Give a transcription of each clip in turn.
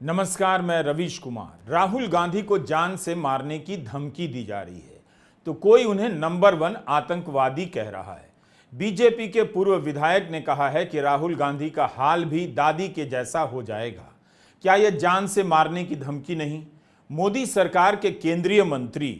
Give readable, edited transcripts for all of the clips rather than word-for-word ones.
नमस्कार, मैं रवीश कुमार। राहुल गांधी को जान से मारने की धमकी दी जा रही है तो कोई उन्हें नंबर 1 आतंकवादी कह रहा है। बीजेपी के पूर्व विधायक ने कहा है कि राहुल गांधी का हाल भी दादी के जैसा हो जाएगा। क्या यह जान से मारने की धमकी नहीं? मोदी सरकार के केंद्रीय मंत्री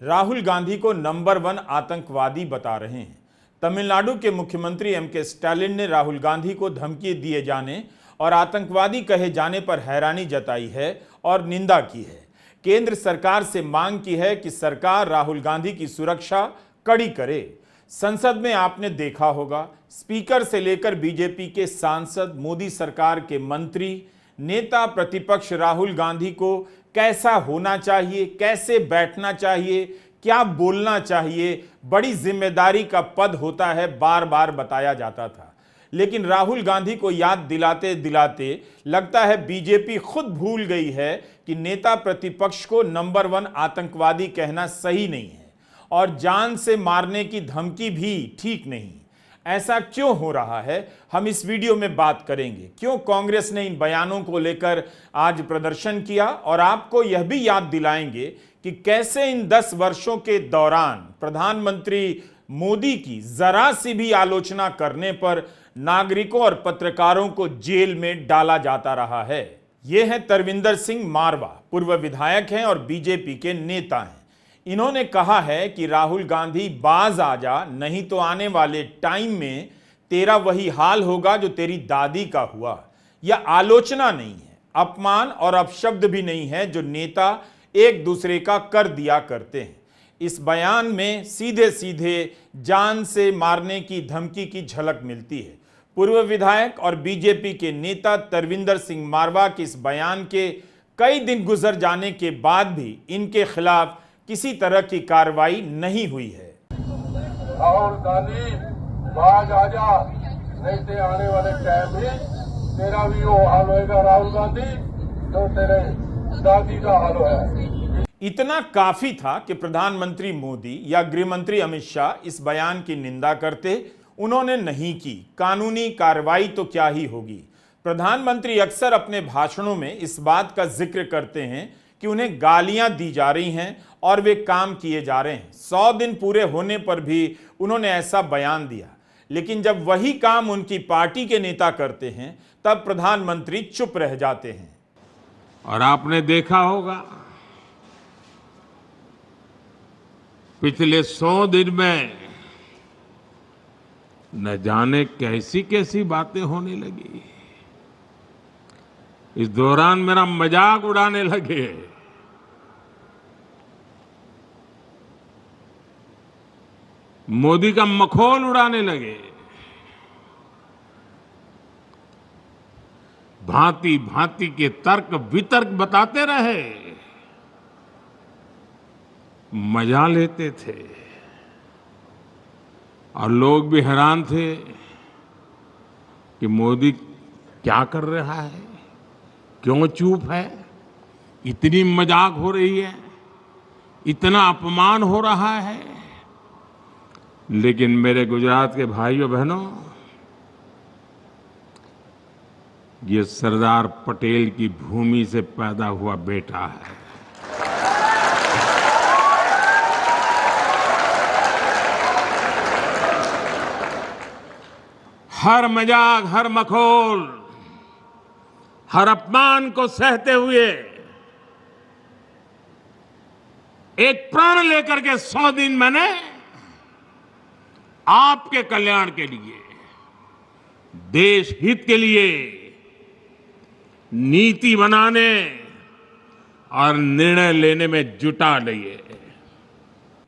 राहुल गांधी को नंबर 1 आतंकवादी बता रहे हैं। तमिलनाडु के मुख्यमंत्री एम.के. स्टालिन ने राहुल गांधी को धमकी दिए जाने और आतंकवादी कहे जाने पर हैरानी जताई है और निंदा की है। केंद्र सरकार से मांग की है कि सरकार राहुल गांधी की सुरक्षा कड़ी करे। संसद में आपने देखा होगा, स्पीकर से लेकर बीजेपी के सांसद, मोदी सरकार के मंत्री, नेता प्रतिपक्ष राहुल गांधी को कैसा होना चाहिए, कैसे बैठना चाहिए, क्या बोलना चाहिए, बड़ी जिम्मेदारी का पद होता है, बार बार बताया जाता था। लेकिन राहुल गांधी को याद दिलाते दिलाते लगता है बीजेपी खुद भूल गई है कि नेता प्रतिपक्ष को नंबर 1 आतंकवादी कहना सही नहीं है और जान से मारने की धमकी भी ठीक नहीं। ऐसा क्यों हो रहा है, हम इस वीडियो में बात करेंगे। क्यों कांग्रेस ने इन बयानों को लेकर आज प्रदर्शन किया और आपको यह भी याद दिलाएंगे कि कैसे इन 10 वर्षों के दौरान प्रधानमंत्री मोदी की जरा सी भी आलोचना करने पर नागरिकों और पत्रकारों को जेल में डाला जाता रहा है। ये हैं तरविंदर सिंह मारवा, पूर्व विधायक हैं और बीजेपी के नेता हैं। इन्होंने कहा है कि राहुल गांधी बाज आ जा, नहीं तो आने वाले टाइम में तेरा वही हाल होगा जो तेरी दादी का हुआ। यह आलोचना नहीं है, अपमान और अपशब्द भी नहीं है जो नेता एक दूसरे का कर दिया करते हैं। इस बयान में सीधे सीधे जान से मारने की धमकी की झलक मिलती है। पूर्व विधायक और बीजेपी के नेता तरविंदर सिंह मारवा के इस बयान के कई दिन गुजर जाने के बाद भी इनके खिलाफ किसी तरह की कार्रवाई नहीं हुई है। राहुल गांधी बाज आजा, नहीं तो आने वाले टाइम में तेरा भी वो हाल होएगा राहुल गांधी तो तेरे दादी का हाल है। इतना काफी था कि प्रधानमंत्री मोदी या गृह मंत्री अमित शाह इस बयान की निंदा करते, उन्होंने नहीं की। कानूनी कार्रवाई तो क्या ही होगी। प्रधानमंत्री अक्सर अपने भाषणों में इस बात का जिक्र करते हैं कि उन्हें गालियां दी जा रही हैं और वे काम किए जा रहे हैं। 100 दिन पूरे होने पर भी उन्होंने ऐसा बयान दिया, लेकिन जब वही काम उनकी पार्टी के नेता करते हैं तब प्रधानमंत्री चुप रह जाते हैं। और आपने देखा होगा पिछले 100 दिन में न जाने कैसी कैसी बातें होने लगी। इस दौरान मेरा मजाक उड़ाने लगे। मोदी का मखौल उड़ाने लगे। भांति भांति के तर्क वितर्क बताते रहे, मजा लेते थे और लोग भी हैरान थे कि मोदी क्या कर रहा है, क्यों चुप है, इतनी मजाक हो रही है, इतना अपमान हो रहा है। लेकिन मेरे गुजरात के भाइयों बहनों, ये सरदार पटेल की भूमि से पैदा हुआ बेटा है। हर मजाक, हर मखौल, हर अपमान को सहते हुए एक प्रण लेकर के 100 दिन मैंने आपके कल्याण के लिए, देश हित के लिए नीति बनाने और निर्णय लेने में जुटा लिए।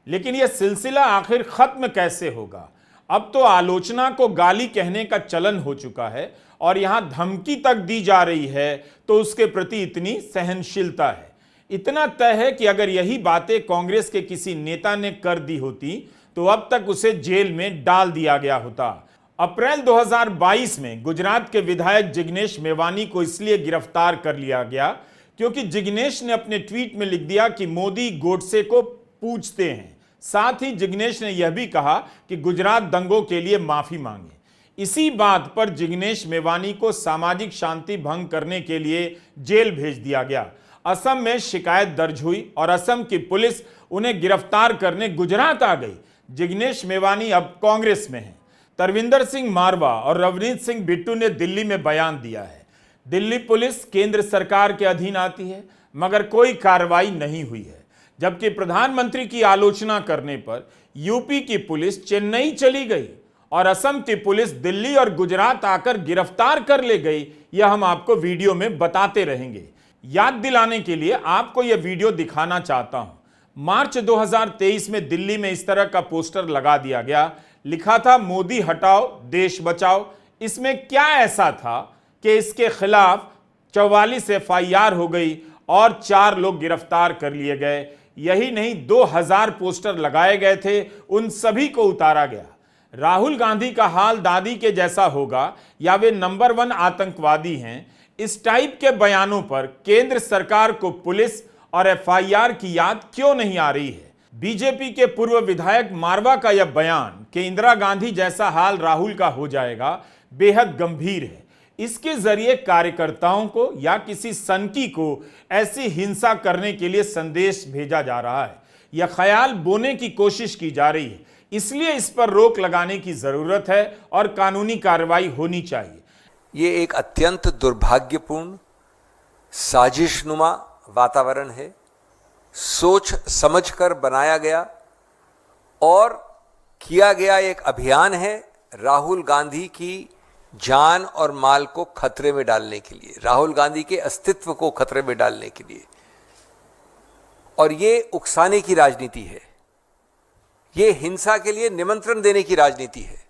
लेकिन यह सिलसिला आखिर खत्म कैसे होगा? अब तो आलोचना को गाली कहने का चलन हो चुका है और यहां धमकी तक दी जा रही है तो उसके प्रति इतनी सहनशीलता है। इतना तय है कि अगर यही बातें कांग्रेस के किसी नेता ने कर दी होती तो अब तक उसे जेल में डाल दिया गया होता। अप्रैल 2022 में गुजरात के विधायक जिग्नेश मेवानी को इसलिए गिरफ्तार कर लिया गया क्योंकि जिग्नेश ने अपने ट्वीट में लिख दिया कि मोदी गोडसे को पूछते हैं। साथ ही जिग्नेश ने यह भी कहा कि गुजरात दंगों के लिए माफी मांगे। इसी बात पर जिग्नेश मेवानी को सामाजिक शांति भंग करने के लिए जेल भेज दिया गया। असम में शिकायत दर्ज हुई और असम की पुलिस उन्हें गिरफ्तार करने गुजरात आ गई। जिग्नेश मेवानी अब कांग्रेस में हैं। तरविंदर सिंह मारवा और रवनीत सिंह बिट्टू ने दिल्ली में बयान दिया है। दिल्ली पुलिस केंद्र सरकार के अधीन आती है, मगर कोई कार्रवाई नहीं हुई है। जबकि प्रधानमंत्री की आलोचना करने पर यूपी की पुलिस चेन्नई चली गई और असम की पुलिस दिल्ली और गुजरात आकर गिरफ्तार कर ले गई। यह हम आपको वीडियो में बताते रहेंगे। याद दिलाने के लिए आपको यह वीडियो दिखाना चाहता हूं। मार्च 2023 में दिल्ली में इस तरह का पोस्टर लगा दिया गया। लिखा था मोदी हटाओ देश बचाओ। इसमें क्या ऐसा था कि इसके खिलाफ 44 FIR हो गई और 4 लोग गिरफ्तार कर लिए गए। यही नहीं, 2000 पोस्टर लगाए गए थे, उन सभी को उतारा गया। राहुल गांधी का हाल दादी के जैसा होगा या वे नंबर 1 आतंकवादी हैं, इस टाइप के बयानों पर केंद्र सरकार को पुलिस और FIR की याद क्यों नहीं आ रही है? बीजेपी के पूर्व विधायक मारवा का यह बयान कि इंदिरा गांधी जैसा हाल राहुल का हो जाएगा बेहद गंभीर है। इसके जरिए कार्यकर्ताओं को या किसी सनकी को ऐसी हिंसा करने के लिए संदेश भेजा जा रहा है। यह ख्याल बोने की कोशिश की जा रही है। इसलिए इस पर रोक लगाने की जरूरत है और कानूनी कार्रवाई होनी चाहिए। ये एक अत्यंत दुर्भाग्यपूर्ण साजिशनुमा वातावरण है, सोच समझकर बनाया गया और किया गया एक अभियान है राहुल गांधी की जान और माल को खतरे में डालने के लिए, राहुल गांधी के अस्तित्व को खतरे में डालने के लिए। और ये उकसाने की राजनीति है, ये हिंसा के लिए निमंत्रण देने की राजनीति है,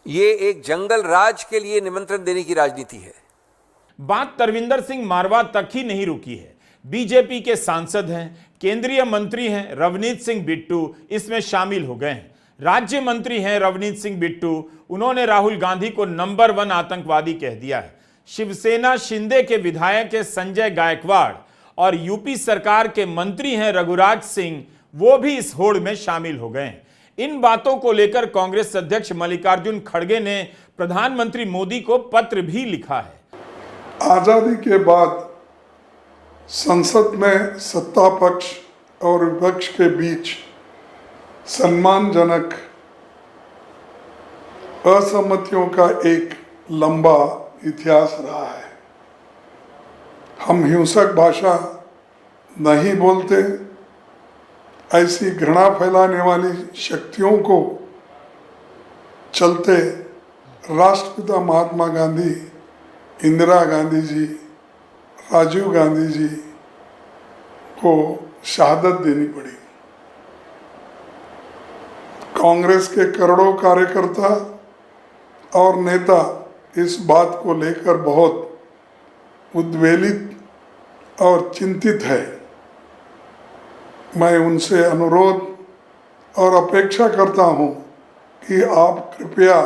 ये एक जंगल राज के लिए निमंत्रण देने की राजनीति है। बात तरविंदर सिंह मारवा तक ही नहीं रुकी है। बीजेपी के सांसद हैं, केंद्रीय मंत्री हैं रवनीत सिंह बिट्टू इसमें शामिल हो गए हैं। राज्य मंत्री हैं रवनीत सिंह बिट्टू, उन्होंने राहुल गांधी को नंबर 1 आतंकवादी कह दिया है। शिवसेना शिंदे के विधायक है संजय गायकवाड़ और यूपी सरकार के मंत्री हैं रघुराज सिंह, वो भी इस होड़ में शामिल हो गए हैं। इन बातों को लेकर कांग्रेस अध्यक्ष मल्लिकार्जुन खड़गे ने प्रधानमंत्री मोदी को पत्र भी लिखा है। आजादी के बाद संसद में सत्ता पक्ष और विपक्ष के बीच सम्मानजनक असहमतियों का एक लंबा इतिहास रहा है। हम हिंसक भाषा नहीं बोलते, ऐसी घृणा फैलाने वाली शक्तियों को चलते राष्ट्रपिता महात्मा गांधी, इंदिरा गांधी जी, राजीव गांधी जी को शहादत देनी पड़ी। कांग्रेस के करोड़ों कार्यकर्ता और नेता इस बात को लेकर बहुत उद्वेलित और चिंतित है। मैं उनसे अनुरोध और अपेक्षा करता हूं कि आप कृपया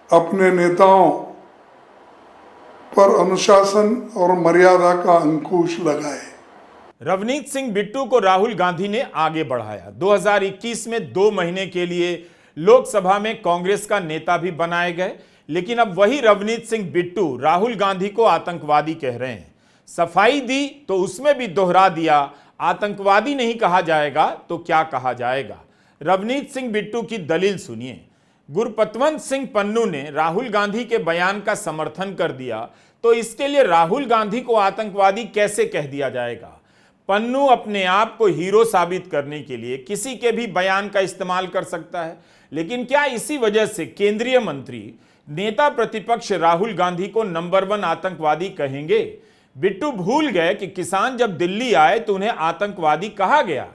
अपने नेताओं पर अनुशासन और मर्यादा का अंकुश लगाएं। रवनीत सिंह बिट्टू को राहुल गांधी ने आगे बढ़ाया। 2021 में 2 महीने के लिए लोकसभा में कांग्रेस का नेता भी बनाए गए, लेकिन अब वही रवनीत सिंह बिट्टू राहुल गांधी को आतंकवादी कह रहे हैं। सफाई दी तो उसमें भी दोहरा दिया, आतंकवादी नहीं कहा जाएगा तो क्या कहा जाएगा। रवनीत सिंह बिट्टू की दलील सुनिए। गुरपतवंत सिंह पन्नू ने राहुल गांधी के बयान का समर्थन कर दिया, तो इसके लिए राहुल गांधी को आतंकवादी कैसे कह दिया जाएगा। पन्नू अपने आप को हीरो साबित करने के लिए किसी के भी बयान का इस्तेमाल कर सकता है, लेकिन क्या इसी वजह से केंद्रीय मंत्री नेता प्रतिपक्ष राहुल गांधी को नंबर 1 आतंकवादी कहेंगे? बिट्टू भूल गए कि किसान जब दिल्ली आए तो उन्हें आतंकवादी कहा गया।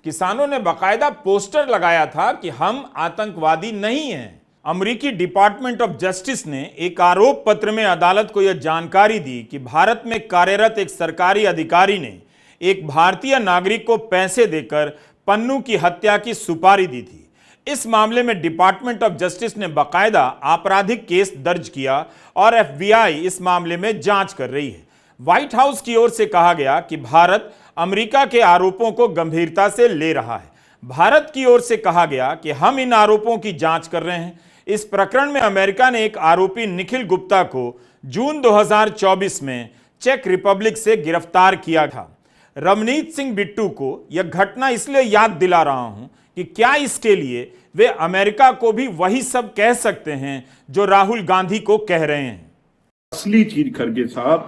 किसानों ने बाकायदा पोस्टर लगाया था कि हम आतंकवादी नहीं हैं। अमेरिकी डिपार्टमेंट ऑफ जस्टिस ने एक आरोप पत्र में अदालत को यह जानकारी दी कि भारत में कार्यरत एक सरकारी अधिकारी ने एक भारतीय नागरिक को पैसे देकर पन्नू की हत्या की सुपारी दी थी। इस मामले में डिपार्टमेंट ऑफ जस्टिस ने बाकायदा आपराधिक केस दर्ज किया और FBI इस मामले में जांच कर रही है। व्हाइट हाउस की ओर से कहा गया कि भारत अमेरिका के आरोपों को गंभीरता से ले रहा है। भारत की ओर से कहा गया कि हम इन आरोपों की जांच कर रहे हैं। इस प्रकरण में अमेरिका ने एक आरोपी निखिल गुप्ता को जून 2024 में चेक रिपब्लिक से गिरफ्तार किया था। रवनीत सिंह बिट्टू को यह घटना इसलिए याद दिला रहा हूं कि क्या इसके लिए वे अमेरिका को भी वही सब कह सकते हैं जो राहुल गांधी को कह रहे हैं। असली चीज खड़गे साहब,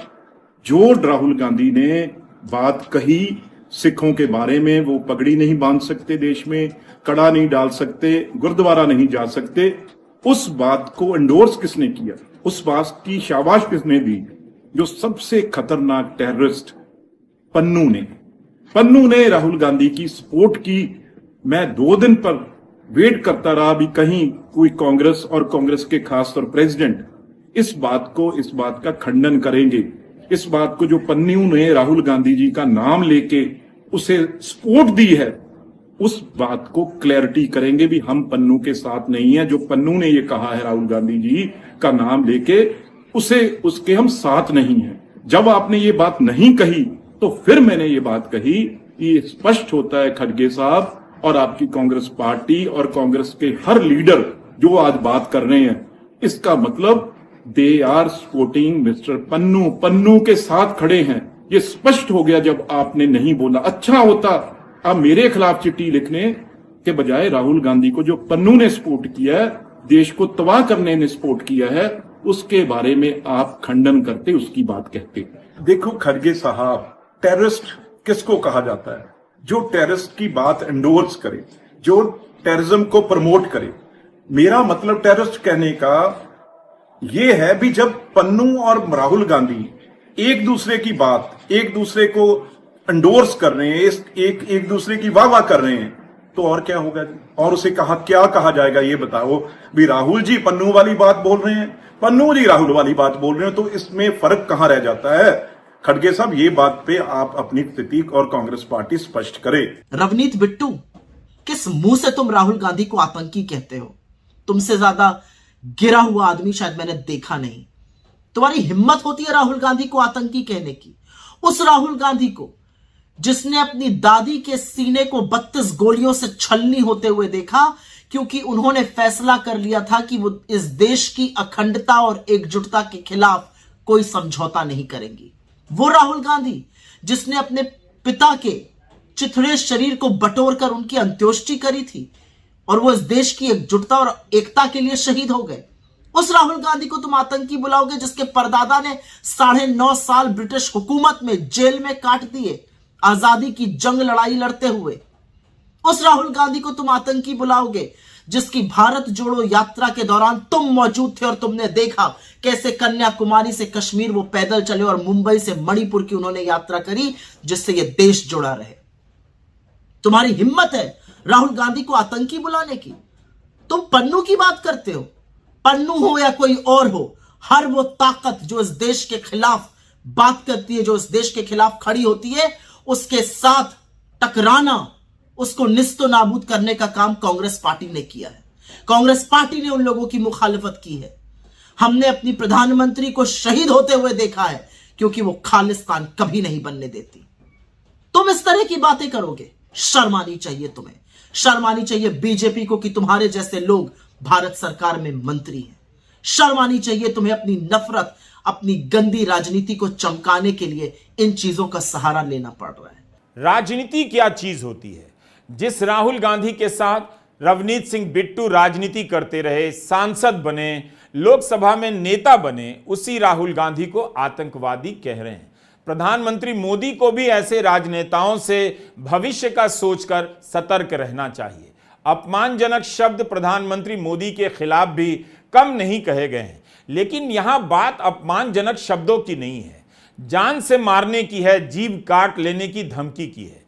जो राहुल गांधी ने बात कही सिखों के बारे में, वो पगड़ी नहीं बांध सकते देश में, कड़ा नहीं डाल सकते, गुरुद्वारा नहीं जा सकते, उस बात को एंडोर्स किसने किया, उस बात की शाबाश किसने दी? जो सबसे खतरनाक टेररिस्ट पन्नू ने राहुल गांधी की सपोर्ट की। मैं 2 दिन पर वेट करता रहा भी कहीं कोई कांग्रेस और कांग्रेस के खास तौर प्रेसिडेंट इस बात का खंडन करेंगे। इस बात को जो पन्नू ने राहुल गांधी जी का नाम लेके उसे सपोर्ट दी है, उस बात को क्लैरिटी करेंगे भी हम पन्नू के साथ नहीं है। जो पन्नू ने ये कहा है राहुल गांधी जी का नाम लेके, उसके हम साथ नहीं है। जब आपने ये बात नहीं कही तो फिर मैंने ये बात कही। ये स्पष्ट होता है खड़गे साहब और आपकी कांग्रेस पार्टी और कांग्रेस के हर लीडर जो आज बात कर रहे हैं, इसका मतलब they are supporting mister Pannu के साथ खड़े हैं। ये स्पष्ट हो गया जब आपने नहीं बोला। अच्छा होता आप मेरे खिलाफ चिट्ठी लिखने के बजाय राहुल गांधी को जो पन्नू ने सपोर्ट किया है, देश को तबाह करने ने सपोर्ट किया है, उसके बारे में आप खंडन करते, उसकी बात कहते। देखो खड़गे साहब, टेररिस्ट किसको कहा जाता है? जो टेररिस्ट की बात एंडोर्स करे, जो टेररिज्म को प्रमोट करे। मेरा मतलब टेररिस्ट कहने का ये है भी जब पन्नू और राहुल गांधी एक दूसरे की बात, एक दूसरे को एंडोर्स कर रहे हैं, एक दूसरे की वाह कर रहे हैं, तो और क्या होगा? और उसे क्या कहा जाएगा ये बताओ। भी राहुल जी पन्नू वाली बात बोल रहे हैं, पन्नू जी राहुल वाली बात बोल रहे हैं, तो इसमें फर्क कहां रह जाता है? खड़गे साहब, ये बात पे आप अपनी स्थिति और कांग्रेस पार्टी स्पष्ट करे। रवनीत बिट्टू, किस मुंह से तुम राहुल गांधी को आतंकी कहते हो? तुमसे ज्यादा गिरा हुआ आदमी शायद मैंने देखा नहीं। तुम्हारी हिम्मत होती है राहुल गांधी को आतंकी कहने की? उस राहुल गांधी को जिसने अपनी दादी के सीने को 32 गोलियों से छलनी होते हुए देखा, क्योंकि उन्होंने फैसला कर लिया था कि वो इस देश की अखंडता और एकजुटता के खिलाफ कोई समझौता नहीं करेंगी। वो राहुल गांधी जिसने अपने पिता के चिथड़े शरीर को बटोरकर उनकी अंत्योष्टि करी थी और वो इस देश की एकजुटता और एकता के लिए शहीद हो गए। उस राहुल गांधी को तुम आतंकी बुलाओगे जिसके परदादा ने 9.5 साल ब्रिटिश हुकूमत में जेल में काट दिए आजादी की जंग लड़ाई लड़ते हुए? उस राहुल गांधी को तुम आतंकी बुलाओगे जिसकी भारत जोड़ो यात्रा के दौरान तुम मौजूद थे और तुमने देखा कैसे कन्याकुमारी से कश्मीर वो पैदल चले और मुंबई से मणिपुर की उन्होंने यात्रा करी जिससे ये देश जुड़ा रहे? तुम्हारी हिम्मत है राहुल गांधी को आतंकी बुलाने की? तुम पन्नू की बात करते हो। पन्नू हो या कोई और हो, हर वो ताकत जो इस देश के खिलाफ बात करती है, जो इस देश के खिलाफ खड़ी होती है, उसके साथ टकराना, उसको निस्तो नाबूद करने का काम कांग्रेस पार्टी ने किया है। कांग्रेस पार्टी ने उन लोगों की मुखालिफत की है। हमने अपनी प्रधानमंत्री को शहीद होते हुए देखा है, क्योंकि वो खालिस्तान कभी नहीं बनने देती। तुम इस तरह की बातें करोगे? शर्म आनी चाहिए तुम्हें। शर्म आनी चाहिए बीजेपी को कि तुम्हारे जैसे लोग भारत सरकार में मंत्री हैं। शर्म आनी चाहिए तुम्हें अपनी नफरत, अपनी गंदी राजनीति को चमकाने के लिए इन चीजों का सहारा लेना पड़ रहा है। राजनीति क्या चीज होती है? जिस राहुल गांधी के साथ रवनीत सिंह बिट्टू राजनीति करते रहे, सांसद बने, लोकसभा में नेता बने, उसी राहुल गांधी को आतंकवादी कह रहे हैं। प्रधानमंत्री मोदी को भी ऐसे राजनेताओं से भविष्य का सोचकर सतर्क रहना चाहिए। अपमानजनक शब्द प्रधानमंत्री मोदी के खिलाफ भी कम नहीं कहे गए हैं, लेकिन यहां बात अपमानजनक शब्दों की नहीं है, जान से मारने की है, जीभ काट लेने की धमकी की है।